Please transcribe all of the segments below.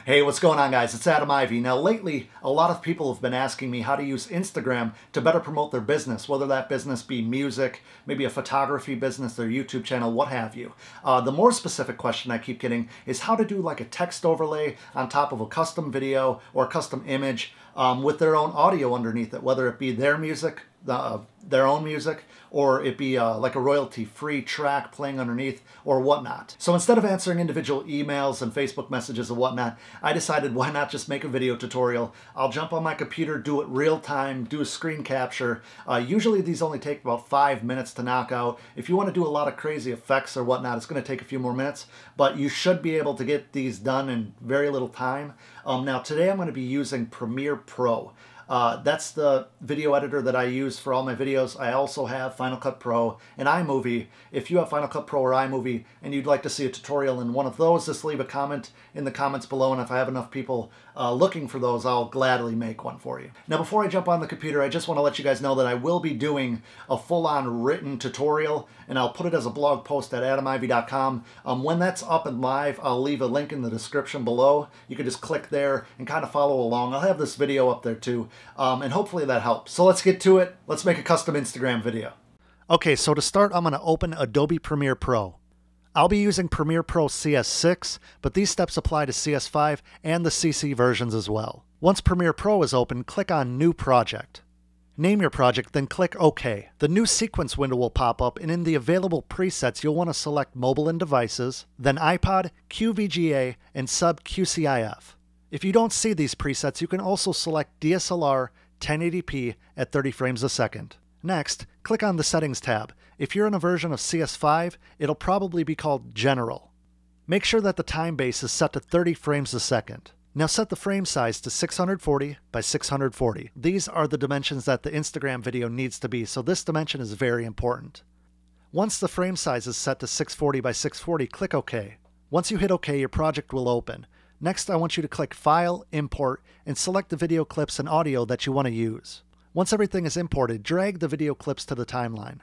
Hey, what's going on, guys? It's Adam Ivy. Now, lately, a lot of people have been asking me how to use Instagram to better promote their business, whether that business be music, maybe a photography business, their YouTube channel, what have you. The more specific question I keep getting is how to do like a text overlay on top of a custom video or custom image with their own audio underneath it, whether it be their music, their own music, or it be like a royalty-free track playing underneath or whatnot. So instead of answering individual emails and Facebook messages and whatnot, I decided why not just make a video tutorial. I'll jump on my computer, do it real time, do a screen capture. Usually these only take about 5 minutes to knock out. If you want to do a lot of crazy effects or whatnot, it's going to take a few more minutes, but you should be able to get these done in very little time. Now today I'm going to be using Premiere Pro. That's the video editor that I use for all my videos. I also have Final Cut Pro and iMovie. If you have Final Cut Pro or iMovie and you'd like to see a tutorial in one of those, just leave a comment in the comments below, and if I have enough people looking for those, I'll gladly make one for you. Now, before I jump on the computer, I just want to let you guys know that I will be doing a full-on written tutorial, and I'll put it as a blog post at adamivy.com. When that's up and live, I'll leave a link in the description below. You can just click there and kind of follow along. I'll have this video up there too, and hopefully that helps. So let's get to it. Let's make a custom Instagram video. Okay, so to start, I'm going to open Adobe Premiere Pro. I'll be using Premiere Pro CS6, but these steps apply to CS5 and the CC versions as well. Once Premiere Pro is open, click on New Project. Name your project, then click OK. The new sequence window will pop up, and in the available presets, you'll want to select Mobile and Devices, then iPod, QVGA, and Sub QCIF. If you don't see these presets, you can also select DSLR 1080p at 30 frames a second. Next, click on the Settings tab. If you're in a version of CS5, it'll probably be called General. Make sure that the time base is set to 30 frames a second. Now set the frame size to 640 by 640. These are the dimensions that the Instagram video needs to be, so this dimension is very important. Once the frame size is set to 640 by 640, click OK. Once you hit OK, your project will open. Next, I want you to click File, Import, and select the video clips and audio that you want to use. Once everything is imported, drag the video clips to the timeline.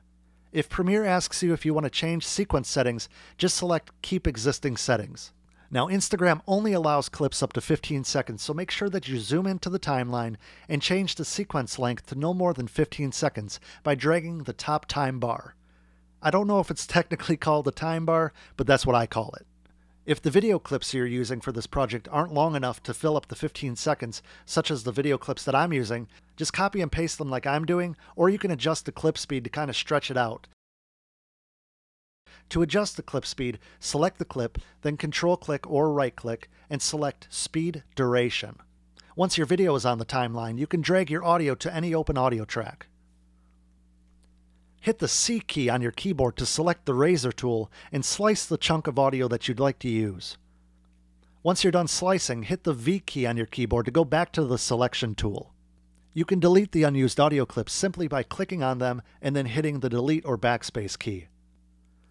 If Premiere asks you if you want to change sequence settings, just select Keep Existing Settings. Now, Instagram only allows clips up to 15 seconds, so make sure that you zoom into the timeline and change the sequence length to no more than 15 seconds by dragging the top time bar. I don't know if it's technically called a time bar, but that's what I call it. If the video clips you're using for this project aren't long enough to fill up the 15 seconds, such as the video clips that I'm using, just copy and paste them like I'm doing, or you can adjust the clip speed to kind of stretch it out. To adjust the clip speed, select the clip, then Control-click or right-click, and select Speed Duration. Once your video is on the timeline, you can drag your audio to any open audio track. Hit the C key on your keyboard to select the razor tool and slice the chunk of audio that you'd like to use. Once you're done slicing, hit the V key on your keyboard to go back to the selection tool. You can delete the unused audio clips simply by clicking on them and then hitting the delete or backspace key.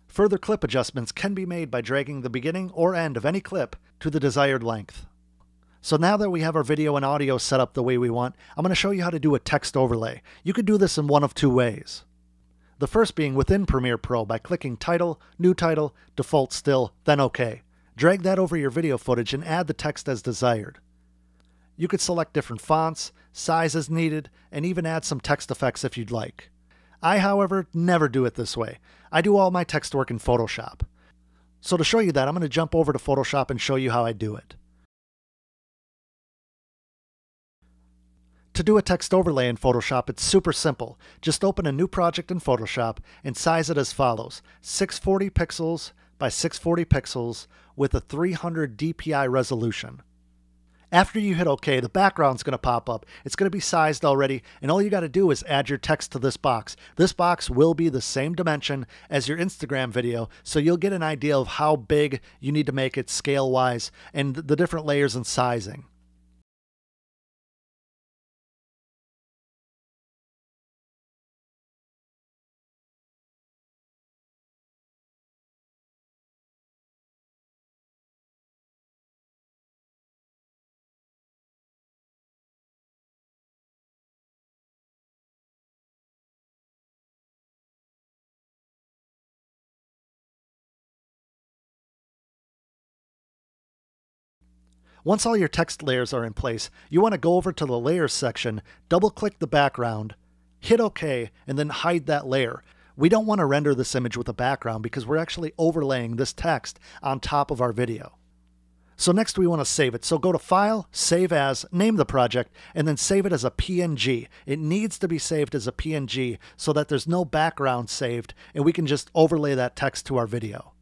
Further clip adjustments can be made by dragging the beginning or end of any clip to the desired length. So now that we have our video and audio set up the way we want, I'm going to show you how to do a text overlay. You could do this in one of two ways. The first being within Premiere Pro by clicking Title, New Title, Default Still, then OK. Drag that over your video footage and add the text as desired. You could select different fonts, size as needed, and even add some text effects if you'd like. I, however, never do it this way. I do all my text work in Photoshop. So to show you that, I'm going to jump over to Photoshop and show you how I do it. To do a text overlay in Photoshop, it's super simple. Just open a new project in Photoshop and size it as follows: 640 pixels by 640 pixels with a 300 dpi resolution. After you hit OK, the background's going to pop up. It's going to be sized already, and all you got to do is add your text to this box. This box will be the same dimension as your Instagram video, so you'll get an idea of how big you need to make it scale-wise and the different layers and sizing. Once all your text layers are in place, you want to go over to the Layers section, double-click the background, hit OK, and then hide that layer. We don't want to render this image with a background because we're actually overlaying this text on top of our video. So next we want to save it. So go to File, Save As, name the project, and then save it as a PNG. It needs to be saved as a PNG so that there's no background saved, and we can just overlay that text to our video.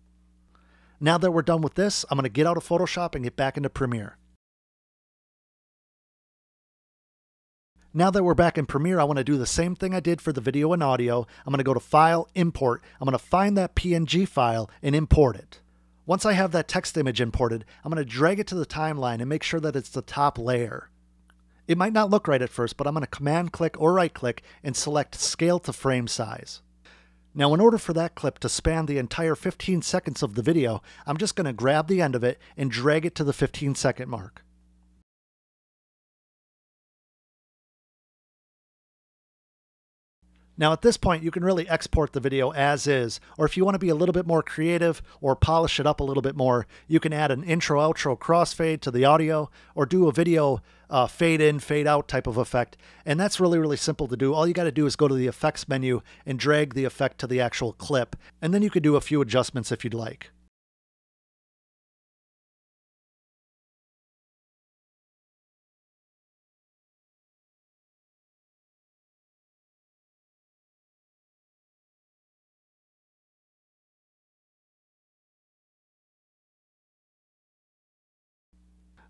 Now that we're done with this, I'm going to get out of Photoshop and get back into Premiere. Now that we're back in Premiere, I want to do the same thing I did for the video and audio. I'm going to go to File, Import. I'm going to find that PNG file and import it. Once I have that text image imported, I'm going to drag it to the timeline and make sure that it's the top layer. It might not look right at first, but I'm going to Command click or right click and select Scale to Frame Size. Now, in order for that clip to span the entire 15 seconds of the video, I'm just going to grab the end of it and drag it to the 15-second mark. Now at this point, you can really export the video as is, or if you want to be a little bit more creative or polish it up a little bit more, you can add an intro-outro crossfade to the audio or do a video fade in, fade out type of effect. And that's really, really simple to do. All you got to do is go to the effects menu and drag the effect to the actual clip, and then you could do a few adjustments if you'd like.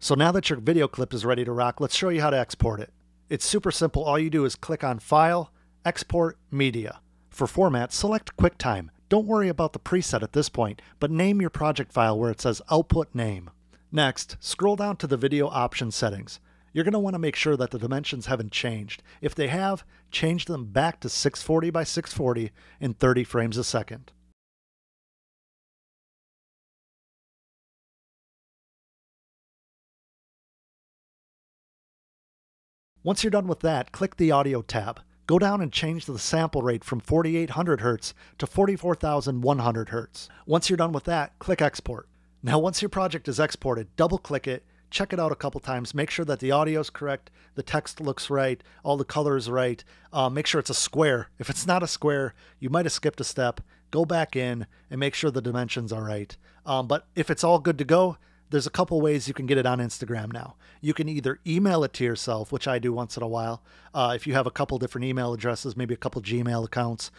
So now that your video clip is ready to rock, let's show you how to export it. It's super simple. All you do is click on File, Export Media. For format, select QuickTime. Don't worry about the preset at this point, but name your project file where it says Output Name. Next, scroll down to the video option settings. You're going to want to make sure that the dimensions haven't changed. If they have, change them back to 640 by 640 in 30 frames a second. Once you're done with that, click the Audio tab. Go down and change the sample rate from 4800 Hz to 44,100 Hz. Once you're done with that, click Export. Now once your project is exported, double-click it, check it out a couple times, make sure that the audio is correct, the text looks right, all the colors right, make sure it's a square. If it's not a square, you might have skipped a step. Go back in and make sure the dimensions are right. But if it's all good to go, there's a couple ways you can get it on Instagram now. You can either email it to yourself, which I do once in a while. If you have a couple different email addresses, maybe a couple Gmail accounts,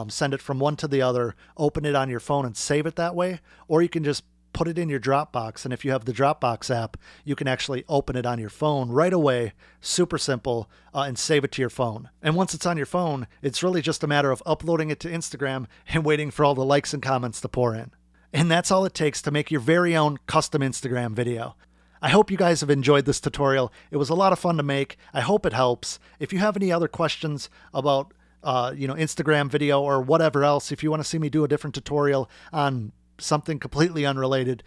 send it from one to the other, open it on your phone and save it that way. Or you can just put it in your Dropbox. And if you have the Dropbox app, you can actually open it on your phone right away, super simple, and save it to your phone. And once it's on your phone, it's really just a matter of uploading it to Instagram and waiting for all the likes and comments to pour in. And that's all it takes to make your very own custom Instagram video. I hope you guys have enjoyed this tutorial. It was a lot of fun to make. I hope it helps. If you have any other questions about Instagram video or whatever else, if you want to see me do a different tutorial on something completely unrelated,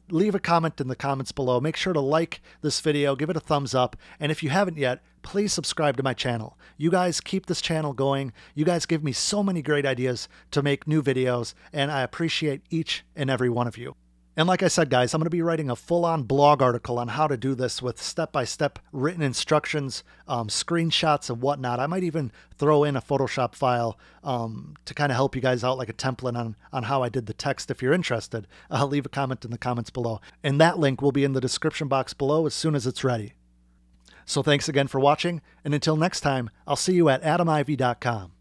leave a comment in the comments below. Make sure to like this video, give it a thumbs up, and if you haven't yet, please subscribe to my channel. You guys keep this channel going. You guys give me so many great ideas to make new videos, and I appreciate each and every one of you. And like I said, guys, I'm going to be writing a full-on blog article on how to do this with step-by-step written instructions, screenshots and whatnot. I might even throw in a Photoshop file to kind of help you guys out, like a template on how I did the text if you're interested. Leave a comment in the comments below. And that link will be in the description box below as soon as it's ready. So thanks again for watching, and until next time, I'll see you at adamivy.com.